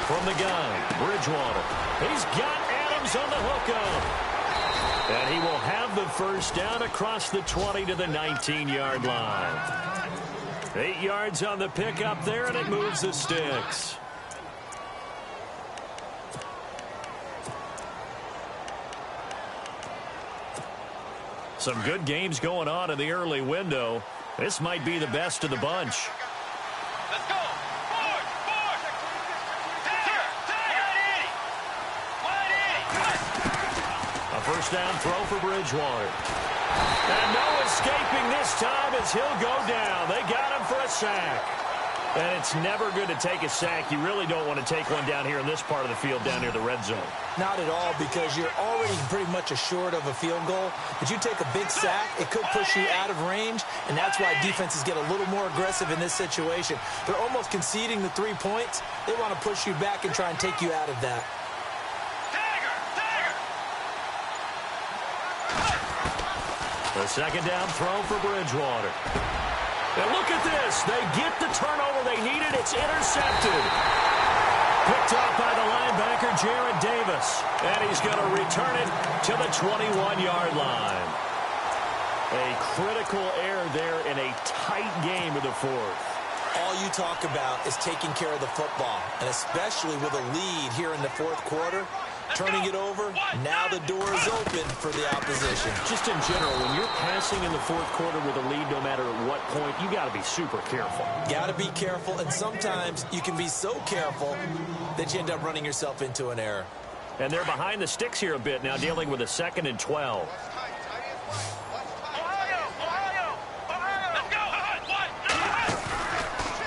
Speaker 2: From the gun, Bridgewater. He's got Adams on the hook up. And he will have the 1st down across the 20 to the 19-yard line. 8 yards on the pickup there, and it moves the sticks. Some good games going on in the early window. This might be the best of the bunch.
Speaker 4: Let's go. Forward.
Speaker 2: A 1st down throw for Bridgewater. And no escaping this time as he'll go down. They got him for a sack. And it's never good to take a sack. You really don't want to take one down here in this part of the field down near the red zone.
Speaker 3: Not at all, because you're already pretty much assured of a field goal. But you take a big sack, it could push you out of range, and that's why defenses get a little more aggressive in this situation. They're almost conceding the 3 points. They want to push you back and try and take you out of that.
Speaker 2: The 2nd down throw for Bridgewater. And look at this. They get the turnover they needed. It's intercepted. Picked off by the linebacker, Jared Davis. And he's going to return it to the 21-yard line. A critical error there in a tight game of the fourth.
Speaker 3: All you talk about is taking care of the football, and especially with a lead here in the fourth quarter, turning it over, now the door is open for the opposition.
Speaker 2: Just in general, when you're passing in the fourth quarter with a lead, no matter at what point, you got to be super careful.
Speaker 3: Got to be careful, and sometimes you can be so careful that you end up running yourself into an error.
Speaker 2: And they're behind the sticks here a bit now, dealing with a 2nd and 12.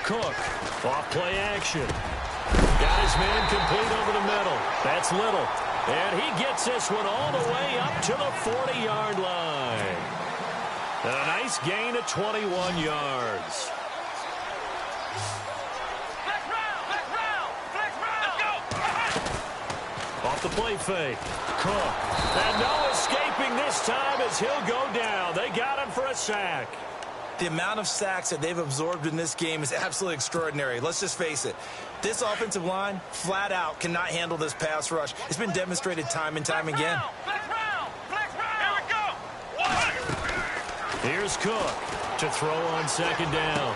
Speaker 2: Cook, off play action. Got his man complete over the middle. That's Little. And he gets this one all the way up to the 40-yard line. And a nice gain of 21 yards. Off the play fake. Cook. And no escaping this time as he'll go down. They got him for a sack.
Speaker 3: The amount of sacks that they've absorbed in this game is absolutely extraordinary. Let's just face it. This offensive line, flat out, cannot handle this pass rush. It's been demonstrated time and time again.
Speaker 2: Here's Cook to throw on 2nd down.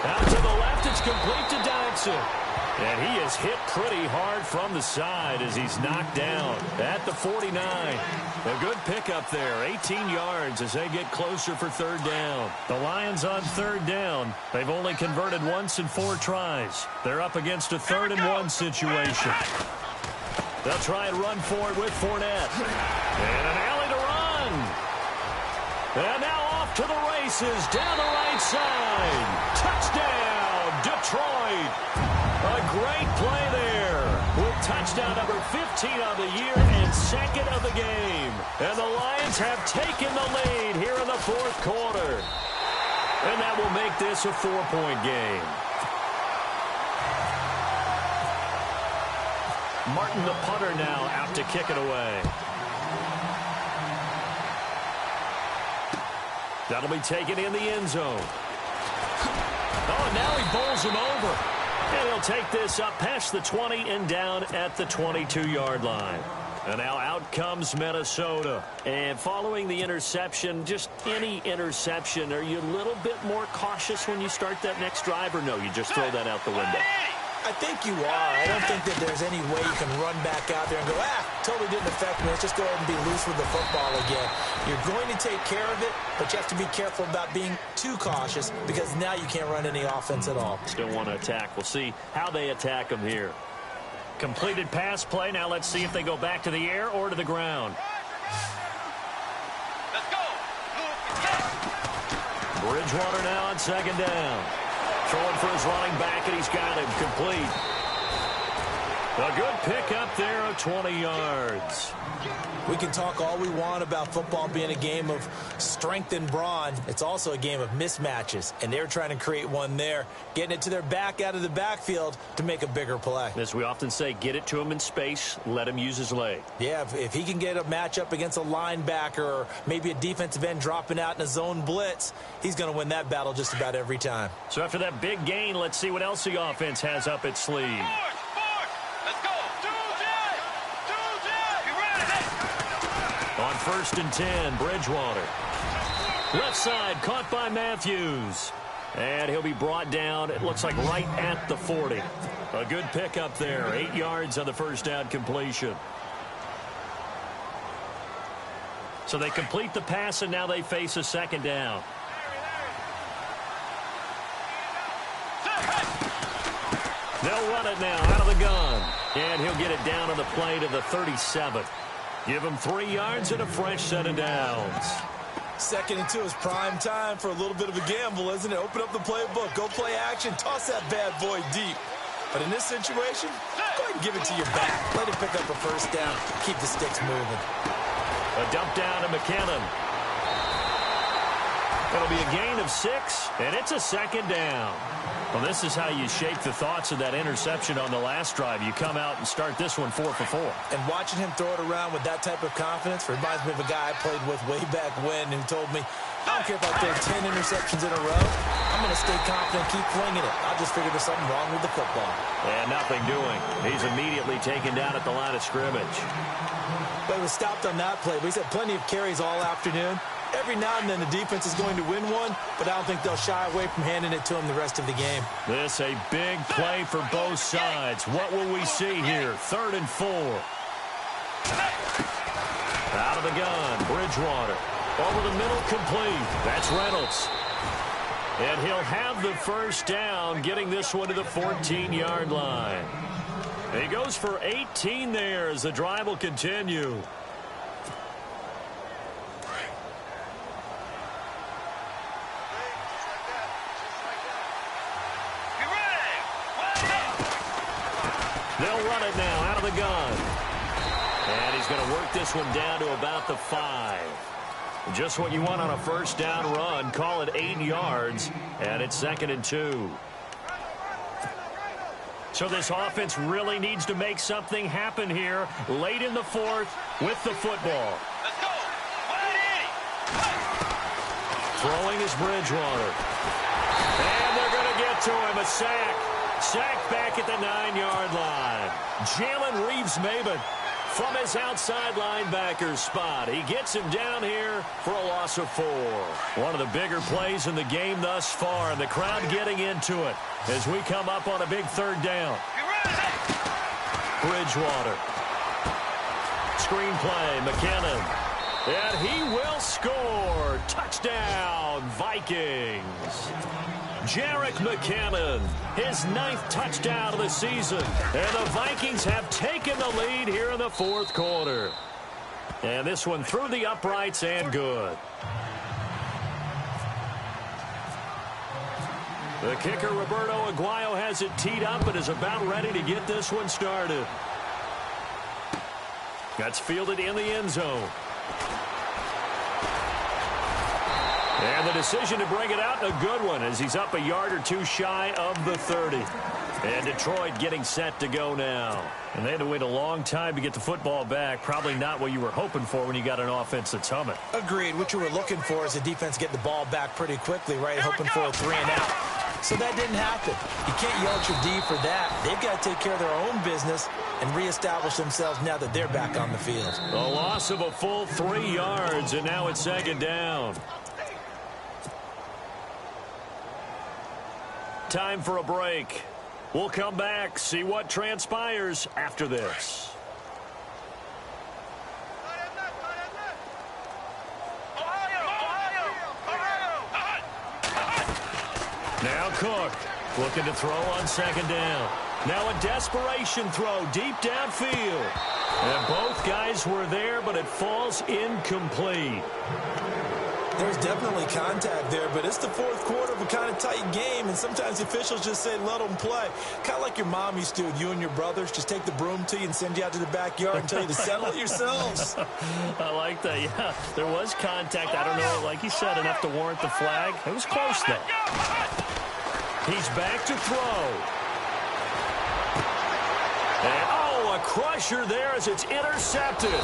Speaker 2: Out to the left, it's complete to Dodson. And he is hit pretty hard from the side as he's knocked down at the 49. A good pickup there, 18 yards as they get closer for 3rd down. The Lions on 3rd down. They've only converted once in 4 tries. They're up against a 3rd and 1 situation. They'll try and run for it with Fournette. And an alley to run. And now off to the races down the right side. Touchdown, Detroit. A great play there with touchdown number 15 of the year and 2nd of the game. And the Lions have taken the lead here in the 4th quarter. And that will make this a 4-point game. Martin, the punter, now out to kick it away. That'll be taken in the end zone. Oh, and now he bowls him over. And he'll take this up past the 20 and down at the 22-yard line. And now out comes Minnesota. And following the interception, just any interception, are you a little bit more cautious when you start that next drive, or no, you just throw that out the window?
Speaker 3: I think you are. I don't think that there's any way you can run back out there and go, totally didn't affect me. Let's just go ahead and be loose with the football again. You're going to take care of it, but you have to be careful about being too cautious because now you can't run any offense at all.
Speaker 2: Still want to attack. We'll see how they attack them here. Completed pass play. Now let's see if they go back to the air or to the ground.
Speaker 4: Let's go.
Speaker 2: Bridgewater now on 2nd down. Throwing for his running back, and he's got him complete. A good pickup there of 20 yards.
Speaker 3: We can talk all we want about football being a game of strength and brawn. It's also a game of mismatches, and they're trying to create one there, getting it to their back out of the backfield to make a bigger play.
Speaker 2: As we often say, get it to him in space, let him use his leg.
Speaker 3: Yeah, if he can get a matchup against a linebacker or maybe a defensive end dropping out in a zone blitz, he's going to win that battle just about every time.
Speaker 2: So after that big gain, let's see what else the offense has up its sleeve.
Speaker 4: Let's go.
Speaker 2: On 1st and 10, Bridgewater. Left side, caught by Matthews. And he'll be brought down, it looks like right at the 40. A good pickup there, 8 yards on the first down completion. So they complete the pass, and now they face a 2nd down. They'll run it now out of the gun. And he'll get it down on the play to the 37. Give him 3 yards and a fresh set of downs.
Speaker 3: 2nd and 2 is prime time for a little bit of a gamble, isn't it? Open up the playbook, go play action, toss that bad boy deep. But in this situation, go ahead and give it to your back. Let him pick up a first down. Keep the sticks moving.
Speaker 2: A dump down to McKinnon. It'll be a gain of 6, and it's a second down. Well, this is how you shape the thoughts of that interception on the last drive. You come out and start this one 4 for 4.
Speaker 3: And watching him throw it around with that type of confidence reminds me of a guy I played with way back when who told me, I don't care if I throw 10 interceptions in a row. I'm going to stay confident and keep flinging it. I'll just figure there's something wrong with the football.
Speaker 2: And nothing doing. He's immediately taken down at the line of scrimmage.
Speaker 3: But he was stopped on that play. But he's had plenty of carries all afternoon. Every now and then the defense is going to win one, but I don't think they'll shy away from handing it to him the rest of the game.
Speaker 2: This a big play for both sides. What will we see here? 3rd and 4. Out of the gun, Bridgewater. Over the middle, complete. That's Reynolds. And he'll have the first down, getting this one to the 14-yard line. He goes for 18 there as the drive will continue. They'll run it now out of the gun. And he's going to work this one down to about the 5. Just what you want on a first down run. Call it 8 yards, and it's 2nd and 2. So this offense really needs to make something happen here late in the 4th with the football.
Speaker 4: Let's go. 180.
Speaker 2: Throwing is Bridgewater. And they're going to get to him. A sack. Sacked back at the 9-yard line. Jalen Reeves-Maybin from his outside linebacker spot. He gets him down here for a loss of 4. One of the bigger plays in the game thus far, and the crowd getting into it as we come up on a big 3rd down. Bridgewater. Screen play, McKinnon. And he will score. Touchdown, Vikings. Jerick McKinnon, his 9th touchdown of the season. And the Vikings have taken the lead here in the 4th quarter. And this one through the uprights and good. The kicker, Roberto Aguayo, has it teed up and is about ready to get this one started. That's fielded in the end zone. And the decision to bring it out, a good one, as he's up a yard or 2 shy of the 30. And Detroit getting set to go now. And they had to wait a long time to get the football back. Probably not what you were hoping for when you got an offense that's humming.
Speaker 3: Agreed. What you were looking for is the defense getting the ball back pretty quickly, right? Hoping for a 3 and out. So that didn't happen. You can't yell at your D for that. They've got to take care of their own business and reestablish themselves now that they're back on the field.
Speaker 2: A loss of a full 3 yards, and now it's 2nd down. Time for a break. We'll come back, see what transpires after this. Now Cook looking to throw on 2nd down. Now a desperation throw deep downfield. And both guys were there, but it falls incomplete.
Speaker 3: There's definitely contact there, but it's the 4th quarter of a kind of tight game, and sometimes the officials just say, let them play. Kind of like your mom used to with you and your brothers. Just take the broom to you and send you out to the backyard and tell you to settle it yourselves.
Speaker 2: I like that, yeah. There was contact. I don't know, like you said, enough to warrant the flag. It was close, though. He's back to throw. And, oh, a crusher there as it's intercepted.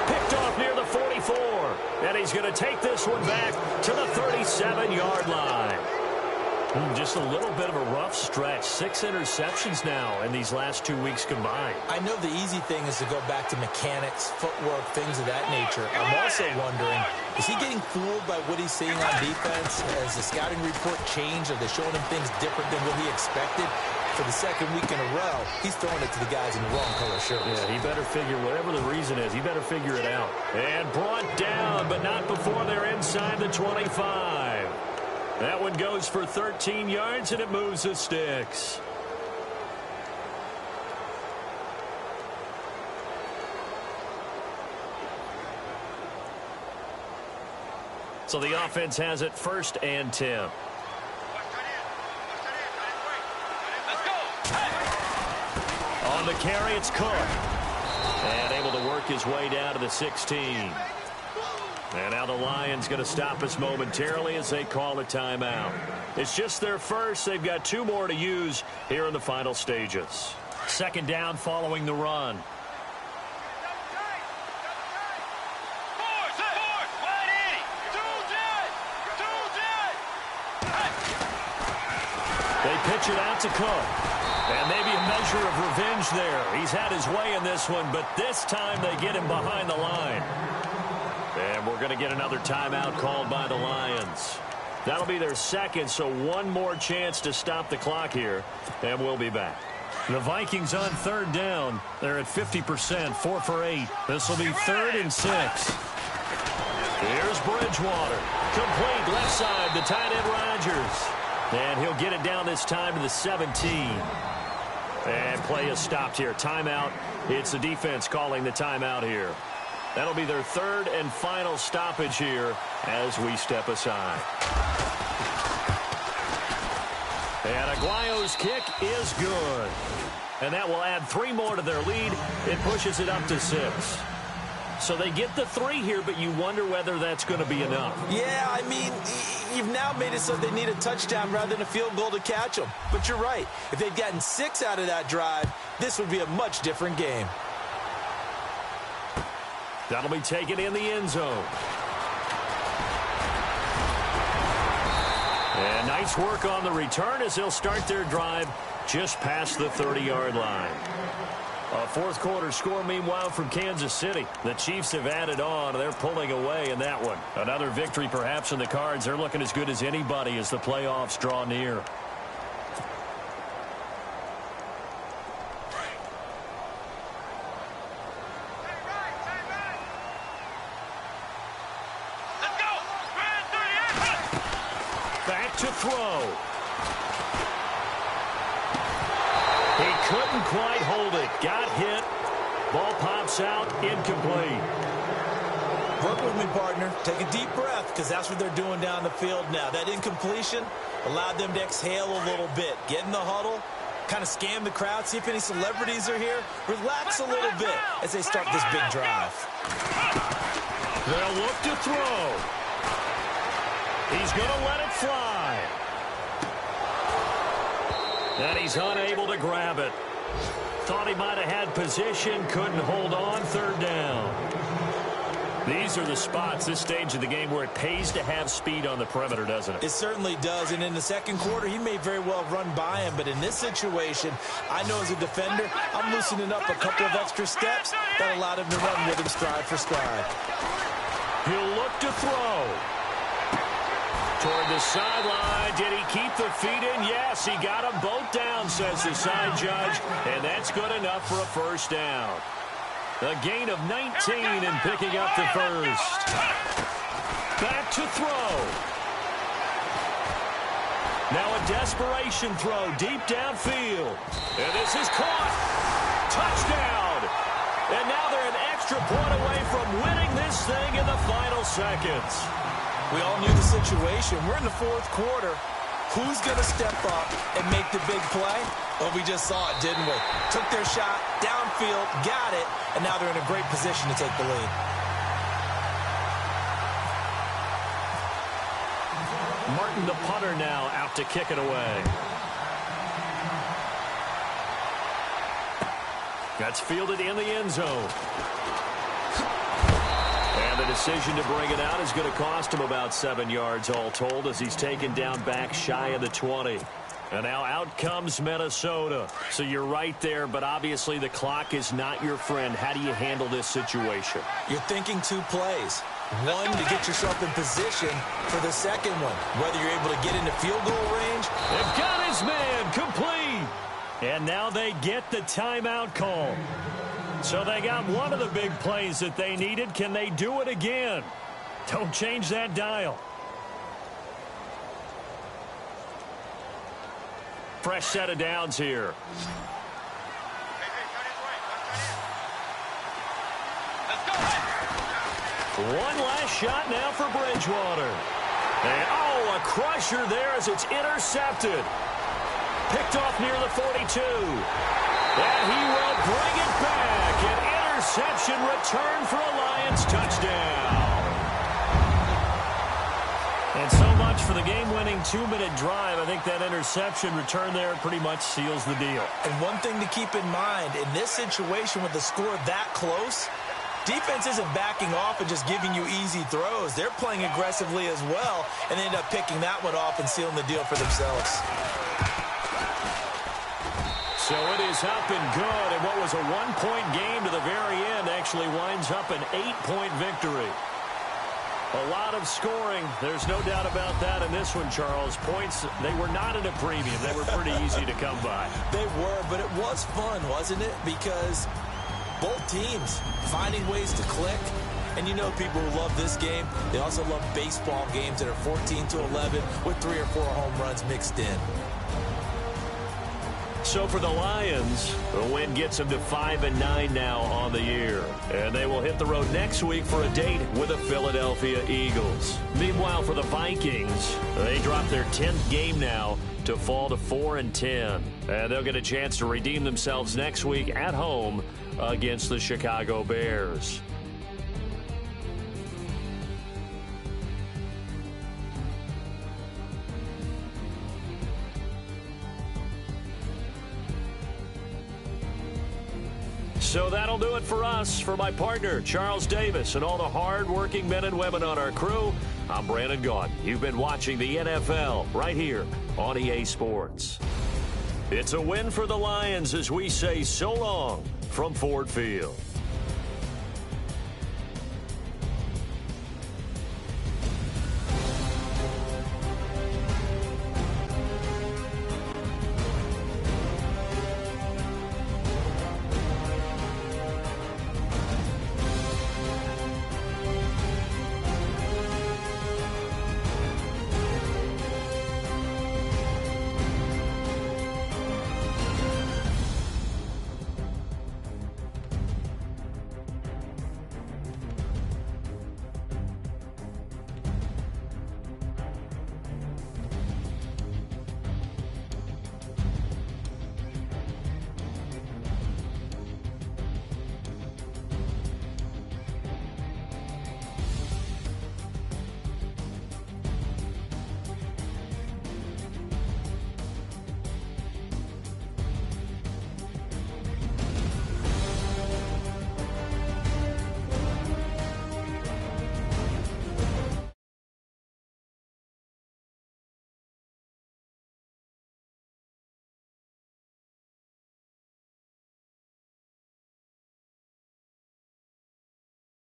Speaker 2: Picked off near the 44. And he's going to take this one back to the 37-yard line. Just a little bit of a rough stretch. 6 interceptions now in these last 2 weeks combined.
Speaker 3: I know the easy thing is to go back to mechanics, footwork, things of that nature. I'm also wondering, is he getting fooled by what he's seeing on defense? Has the scouting report changed? Are they showing him things different than what he expected? For the 2nd week in a row, he's throwing it to the guys in the wrong color shirts.
Speaker 2: Yeah, he better figure, whatever the reason is, he better figure it out. And brought down, but not before they're inside the 25. That one goes for 13 yards, and it moves the sticks. So the offense has it 1st and 10. On the carry, it's Cook. And able to work his way down to the 16. And now the Lions going to stop us momentarily as they call a timeout. It's just their first. They've got 2 more to use here in the final stages. Second down following the run. They pitch it out to Cook. And maybe a measure of revenge there. He's had his way in this one, but this time they get him behind the line. And we're going to get another timeout called by the Lions. That'll be their second, so one more chance to stop the clock here, and we'll be back. The Vikings on third down. They're at 50%, 4 for 8. This will be 3rd and 6. Here's Bridgewater. Complete left side, the tight end Rodgers. And he'll get it down this time to the 17. And play is stopped here. Timeout. It's the defense calling the timeout here. That'll be their 3rd and final stoppage here as we step aside. And Aguayo's kick is good. And that will add 3 more to their lead. It pushes it up to 6. So they get the 3 here, but you wonder whether that's going to be enough.
Speaker 3: Yeah, I mean, you've now made it so they need a touchdown rather than a field goal to catch them. But you're right. If they'd gotten 6 out of that drive, this would be a much different game.
Speaker 2: That'll be taken in the end zone. And nice work on the return as they'll start their drive just past the 30-yard line. A fourth quarter score, meanwhile, from Kansas City. The Chiefs have added on. They're pulling away in that one. Another victory perhaps in the cards. They're looking as good as anybody as the playoffs draw near. Back to throw. He couldn't quite hold it. Got hit. Ball pops out. Incomplete.
Speaker 3: Work with me, partner. Take a deep breath, because that's what they're doing down the field now. That incompletion allowed them to exhale a little bit. Get in the huddle. Kind of scan the crowd. See if any celebrities are here. Relax a little bit as they start this big drive.
Speaker 2: They'll look to throw. He's going to let it fly. And he's unable to grab it. Thought he might have had position, couldn't hold on. 3rd down. These are the spots, this stage of the game, where it pays to have speed on the perimeter, doesn't it?
Speaker 3: It certainly does. And in the second quarter, he may very well run by him. But in this situation, I know as a defender, I'm loosening up a couple of extra steps that allowed him to run with him stride for stride.
Speaker 2: He'll look to throw. Toward the sideline. Did he keep the feet in? Yes, he got them both down, says the side judge. And that's good enough for a first down. A gain of 19 and picking up the first. Back to throw. Now a desperation throw deep downfield. And this is caught. Touchdown. And now they're an extra point away from winning this thing in the final seconds.
Speaker 3: We all knew the situation. We're in the fourth quarter. Who's going to step up and make the big play? Well, we just saw it, didn't we? Took their shot, downfield, got it, and now they're in a great position to take the lead.
Speaker 2: Martin, the punter, now out to kick it away. That's fielded in the end zone. And the decision to bring it out is going to cost him about 7 yards all told as he's taken down back shy of the 20. And now out comes Minnesota. So you're right there, but obviously the clock is not your friend. How do you handle this situation?
Speaker 3: You're thinking 2 plays. One, to get yourself in position for the second one. Whether you're able to get into field goal range.
Speaker 2: They've got his man complete. And now they get the timeout call. So they got one of the big plays that they needed. Can they do it again? Don't change that dial. Fresh set of downs here. One last shot now for Bridgewater. And, oh, a crusher there as it's intercepted. Picked off near the 42. And he will bring it back. An interception return for a Lions touchdown. And so much for the game-winning 2-minute drive. I think that interception return there pretty much seals the deal.
Speaker 3: And one thing to keep in mind, in this situation with the score that close, defense isn't backing off and just giving you easy throws. They're playing aggressively as well, and they end up picking that one off and sealing the deal for themselves.
Speaker 2: So it is up and good, and what was a 1-point game to the very end actually winds up an 8-point victory. A lot of scoring. There's no doubt about that in this one, Charles. Points, they were not in a premium. They were pretty easy to come by.
Speaker 3: They were, but it was fun, wasn't it? Because both teams finding ways to click. And you know people who love this game, they also love baseball games that are 14-11 with 3 or 4 home runs mixed in.
Speaker 2: So for the Lions, the win gets them to 5-9 now on the year. And they will hit the road next week for a date with the Philadelphia Eagles. Meanwhile, for the Vikings, they drop their 10th game now to fall to 4-10. And they'll get a chance to redeem themselves next week at home against the Chicago Bears. So that'll do it for us. For my partner, Charles Davis, and all the hard-working men and women on our crew, I'm Brandon Gaudin. You've been watching the NFL right here on EA Sports. It's a win for the Lions as we say so long from Ford Field.